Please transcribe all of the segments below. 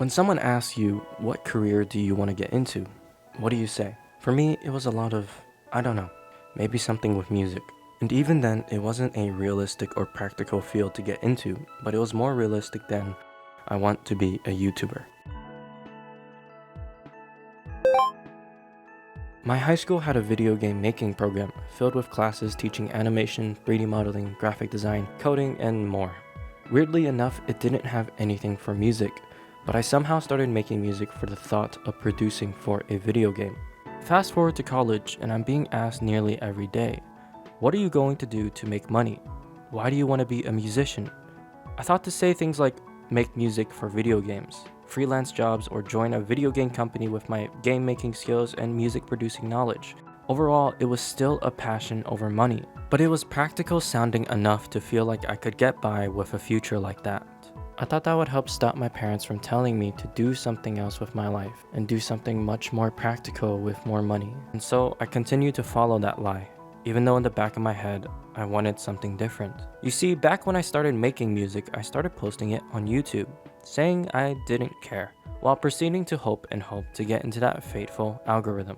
When someone asks you, what career do you want to get into? What do you say? For me, it was a lot of, I don't know, maybe something with music. And even then, it wasn't a realistic or practical field to get into, but it was more realistic than, I want to be a YouTuber. My high school had a video game making program filled with classes teaching animation, 3D modeling, graphic design, coding, and more. Weirdly enough, it didn't have anything for music, but I somehow started making music for the thought of producing for a video game. Fast forward to college, and I'm being asked nearly every day, what are you going to do to make money? Why do you want to be a musician? I thought to say things like, make music for video games, freelance jobs, or join a video game company with my game making skills and music producing knowledge. Overall, it was still a passion over money, but it was practical sounding enough to feel like I could get by with a future like that. I thought that would help stop my parents from telling me to do something else with my life and do something much more practical with more money. And so I continued to follow that lie, even though in the back of my head, I wanted something different. You see, back when I started making music, I started posting it on YouTube, saying I didn't care, while proceeding to hope to get into that fateful algorithm.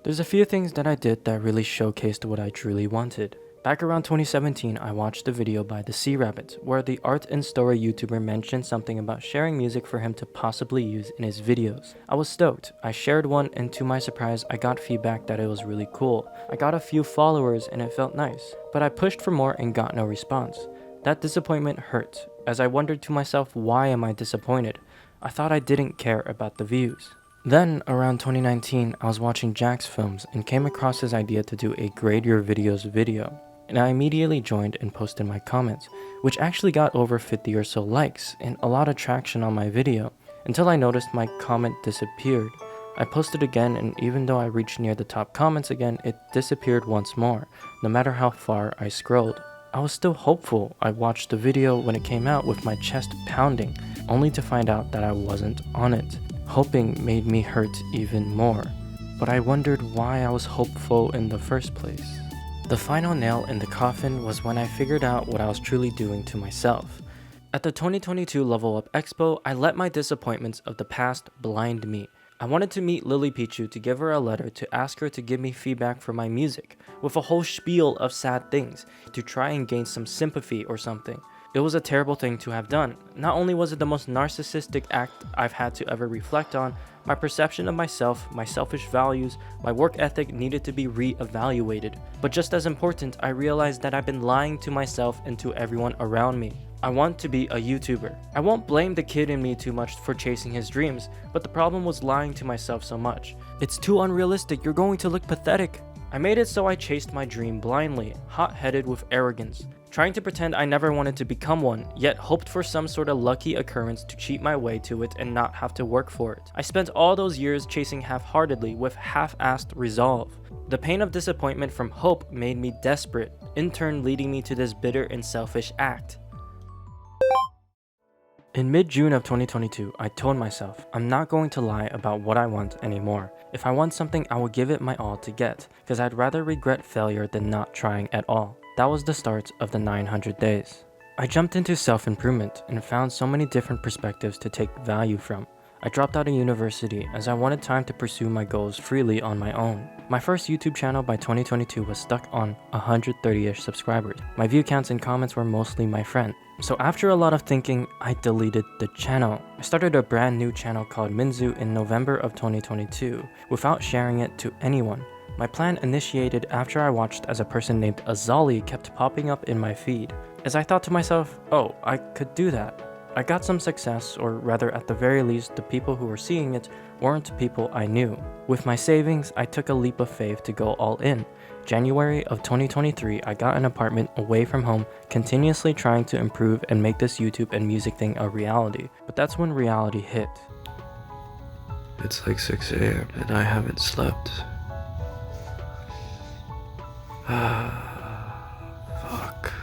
There's a few things that I did that really showcased what I truly wanted. Back around 2017, I watched a video by the Sea Rabbit, where the art and story YouTuber mentioned something about sharing music for him to possibly use in his videos. I was stoked. I shared one, and to my surprise, I got feedback that it was really cool. I got a few followers and it felt nice, but I pushed for more and got no response. That disappointment hurt, as I wondered to myself, why am I disappointed? I thought I didn't care about the views. Then, around 2019, I was watching Jack's films and came across his idea to do a grade your videos video. And I immediately joined and posted my comments, which actually got over 50 or so likes and a lot of traction on my video, until I noticed my comment disappeared. I posted again, and even though I reached near the top comments again, it disappeared once more, no matter how far I scrolled. I was still hopeful. I watched the video when it came out with my chest pounding, only to find out that I wasn't on it. Hoping made me hurt even more, but I wondered why I was hopeful in the first place. The final nail in the coffin was when I figured out what I was truly doing to myself. At the 2022 Level Up Expo, I let my disappointments of the past blind me. I wanted to meet Lily Pichu to give her a letter to ask her to give me feedback for my music, with a whole spiel of sad things, to try and gain some sympathy or something. It was a terrible thing to have done. Not only was it the most narcissistic act I've had to ever reflect on, my perception of myself, my selfish values, my work ethic needed to be re-evaluated. But just as important, I realized that I've been lying to myself and to everyone around me. I want to be a YouTuber. I won't blame the kid in me too much for chasing his dreams, but the problem was lying to myself so much. It's too unrealistic, you're going to look pathetic. I made it so I chased my dream blindly, hot-headed with arrogance, trying to pretend I never wanted to become one, yet hoped for some sort of lucky occurrence to cheat my way to it and not have to work for it. I spent all those years chasing half-heartedly with half-assed resolve. The pain of disappointment from hope made me desperate, in turn leading me to this bitter and selfish act. In mid-June of 2022, I told myself, I'm not going to lie about what I want anymore. If I want something, I will give it my all to get, because I'd rather regret failure than not trying at all. That was the start of the 900 days. I jumped into self-improvement and found so many different perspectives to take value from. I dropped out of university as I wanted time to pursue my goals freely on my own. My first YouTube channel by 2022 was stuck on 130-ish subscribers. My view counts and comments were mostly my friend. So after a lot of thinking, I deleted the channel. I started a brand new channel called Minzu in November of 2022 without sharing it to anyone. My plan initiated after I watched as a person named Azali kept popping up in my feed. As I thought to myself, oh, I could do that. I got some success, or rather at the very least, the people who were seeing it weren't people I knew. With my savings, I took a leap of faith to go all in. January of 2023, I got an apartment away from home, continuously trying to improve and make this YouTube and music thing a reality. But that's when reality hit. It's like 6 a.m. and I haven't slept. Fuck.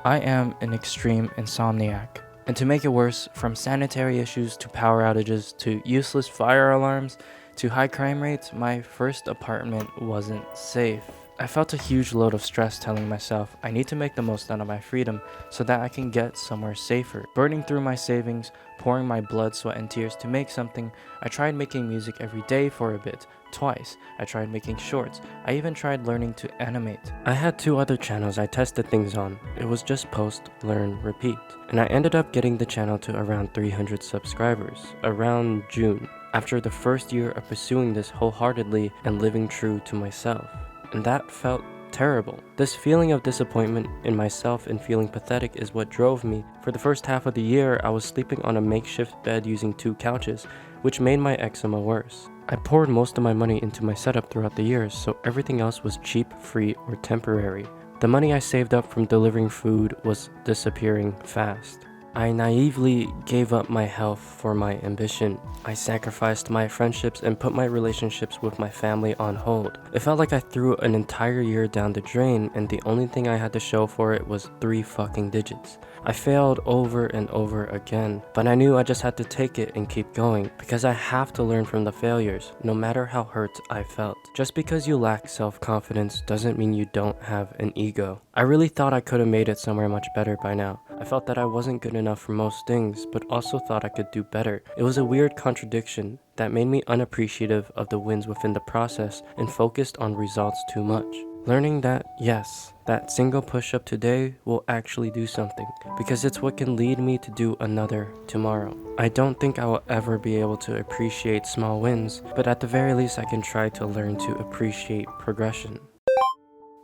I am an extreme insomniac. And to make it worse, from sanitary issues to power outages to useless fire alarms to high crime rates, my first apartment wasn't safe. I felt a huge load of stress telling myself I need to make the most out of my freedom so that I can get somewhere safer. Burning through my savings, pouring my blood, sweat, and tears to make something. I tried making music every day for a bit, twice. I tried making shorts. I even tried learning to animate. I had 2 other channels I tested things on. It was just post, learn, repeat. And I ended up getting the channel to around 300 subscribers, around June, after the first year of pursuing this wholeheartedly and living true to myself. And that felt terrible. This feeling of disappointment in myself and feeling pathetic is what drove me. For the first half of the year, I was sleeping on a makeshift bed using 2 couches, which made my eczema worse. I poured most of my money into my setup throughout the years, so everything else was cheap, free, or temporary. The money I saved up from delivering food was disappearing fast. I naively gave up my health for my ambition. I sacrificed my friendships and put my relationships with my family on hold. It felt like I threw an entire year down the drain and the only thing I had to show for it was 3 fucking digits. I failed over and over again, but I knew I just had to take it and keep going because I have to learn from the failures, no matter how hurt I felt. Just because you lack self-confidence doesn't mean you don't have an ego. I really thought I could have made it somewhere much better by now. I felt that I wasn't good enough for most things, but also thought I could do better. It was a weird contradiction that made me unappreciative of the wins within the process and focused on results too much. Learning that, yes, that single push-up today will actually do something, because it's what can lead me to do another tomorrow. I don't think I will ever be able to appreciate small wins, but at the very least I can try to learn to appreciate progression.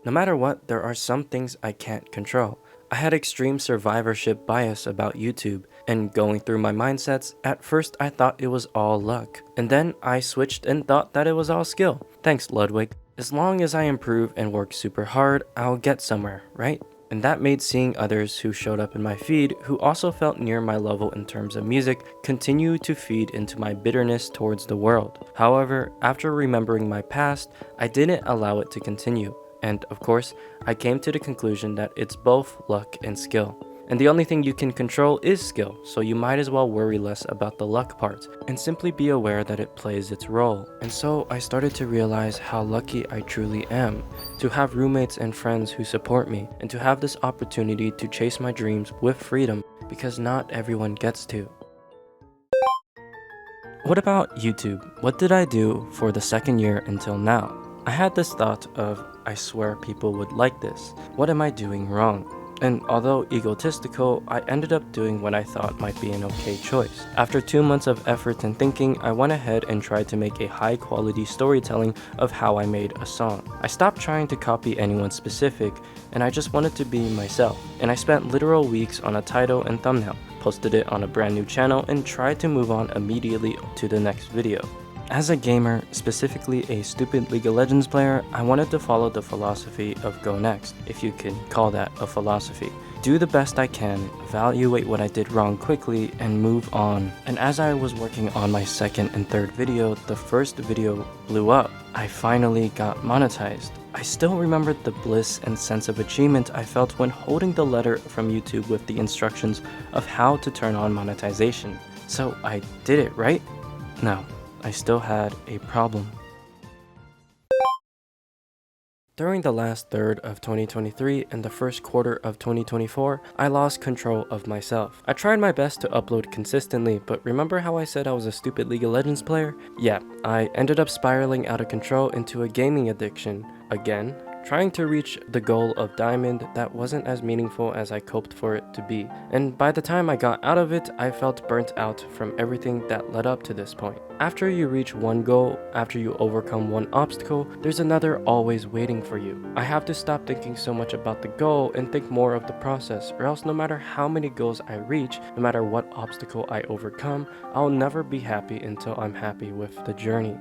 No matter what, there are some things I can't control. I had extreme survivorship bias about YouTube, and going through my mindsets, at first I thought it was all luck. And then I switched and thought that it was all skill. Thanks, Ludwig. As long as I improve and work super hard, I'll get somewhere, right? And that made seeing others who showed up in my feed who also felt near my level in terms of music continue to feed into my bitterness towards the world. However, after remembering my past, I didn't allow it to continue. And of course, I came to the conclusion that it's both luck and skill. And the only thing you can control is skill, so you might as well worry less about the luck part and simply be aware that it plays its role. And so I started to realize how lucky I truly am to have roommates and friends who support me and to have this opportunity to chase my dreams with freedom, because not everyone gets to. What about YouTube? What did I do for the second year until now? I had this thought of, I swear people would like this. What am I doing wrong? And although egotistical, I ended up doing what I thought might be an okay choice. After 2 months of effort and thinking, I went ahead and tried to make a high quality storytelling of how I made a song. I stopped trying to copy anyone specific, and I just wanted to be myself. And I spent literal weeks on a title and thumbnail, posted it on a brand new channel, and tried to move on immediately to the next video. As a gamer, specifically a stupid League of Legends player, I wanted to follow the philosophy of go next, if you can call that a philosophy. Do the best I can, evaluate what I did wrong quickly, and move on. And as I was working on my second and third video, the first video blew up. I finally got monetized. I still remember the bliss and sense of achievement I felt when holding the letter from YouTube with the instructions of how to turn on monetization. So I did it, right? No. I still had a problem. During the last third of 2023 and the first quarter of 2024, I lost control of myself. I tried my best to upload consistently, but remember how I said I was a stupid League of Legends player? Yeah, I ended up spiraling out of control into a gaming addiction. Again, trying to reach the goal of Diamond that wasn't as meaningful as I hoped for it to be. And by the time I got out of it, I felt burnt out from everything that led up to this point. After you reach one goal, after you overcome one obstacle, there's another always waiting for you. I have to stop thinking so much about the goal and think more of the process, or else no matter how many goals I reach, no matter what obstacle I overcome, I'll never be happy until I'm happy with the journey.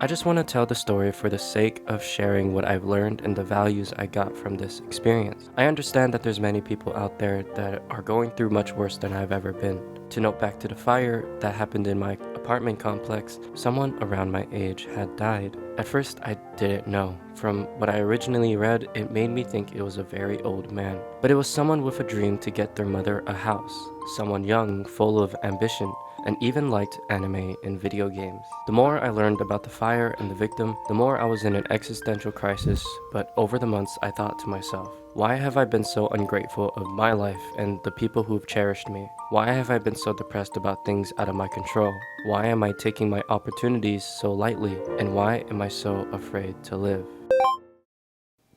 I just want to tell the story for the sake of sharing what I've learned and the values I got from this experience. I understand that there's many people out there that are going through much worse than I've ever been. To note back to the fire that happened in my apartment complex, someone around my age had died. At first, I didn't know. From what I originally read, it made me think it was a very old man. But it was someone with a dream to get their mother a house. Someone young, full of ambition. and even liked anime and video games. The more I learned about the fire and the victim, the more I was in an existential crisis, but over the months I thought to myself, why have I been so ungrateful of my life and the people who've cherished me? Why have I been so depressed about things out of my control? Why am I taking my opportunities so lightly? And why am I so afraid to live?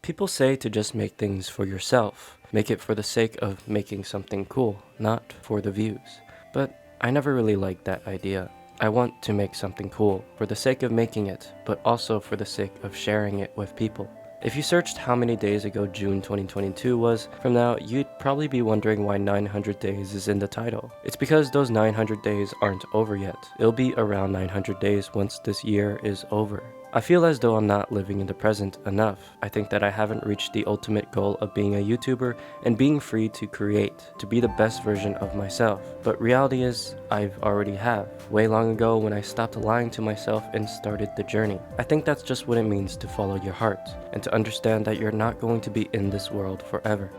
People say to just make things for yourself. Make it for the sake of making something cool, not for the views. But I never really liked that idea. I want to make something cool for the sake of making it, but also for the sake of sharing it with people. If you searched how many days ago June 2022 was from now, you'd probably be wondering why 900 days is in the title. It's because those 900 days aren't over yet. It'll be around 900 days once this year is over. I feel as though I'm not living in the present enough. I think that I haven't reached the ultimate goal of being a YouTuber and being free to create, to be the best version of myself. But reality is, I've already have, way long ago when I stopped lying to myself and started the journey. I think that's just what it means to follow your heart, and to understand that you're not going to be in this world forever.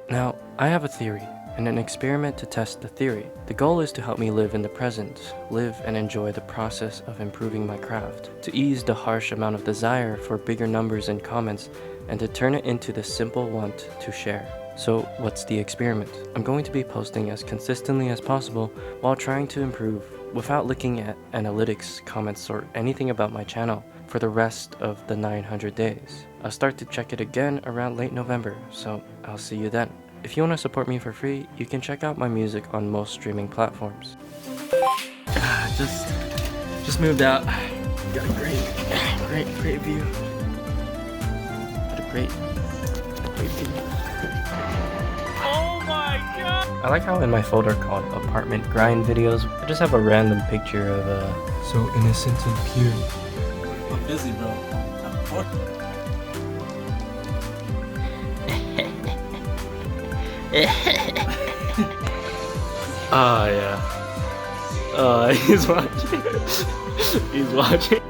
Now, I have a theory, and an experiment to test the theory. The goal is to help me live in the present, live and enjoy the process of improving my craft, to ease the harsh amount of desire for bigger numbers and comments, and to turn it into the simple want to share. So what's the experiment? I'm going to be posting as consistently as possible while trying to improve without looking at analytics, comments, or anything about my channel for the rest of the 900 days. I'll start to check it again around late November, so I'll see you then. If you want to support me for free, you can check out my music on most streaming platforms. Just moved out. Got a great view. Got a great view. Oh my god! I like how in my folder called apartment grind videos, I just have a random picture of so innocent and pure. I'm busy, bro. I'm bored. Oh yeah. He's watching. He's watching.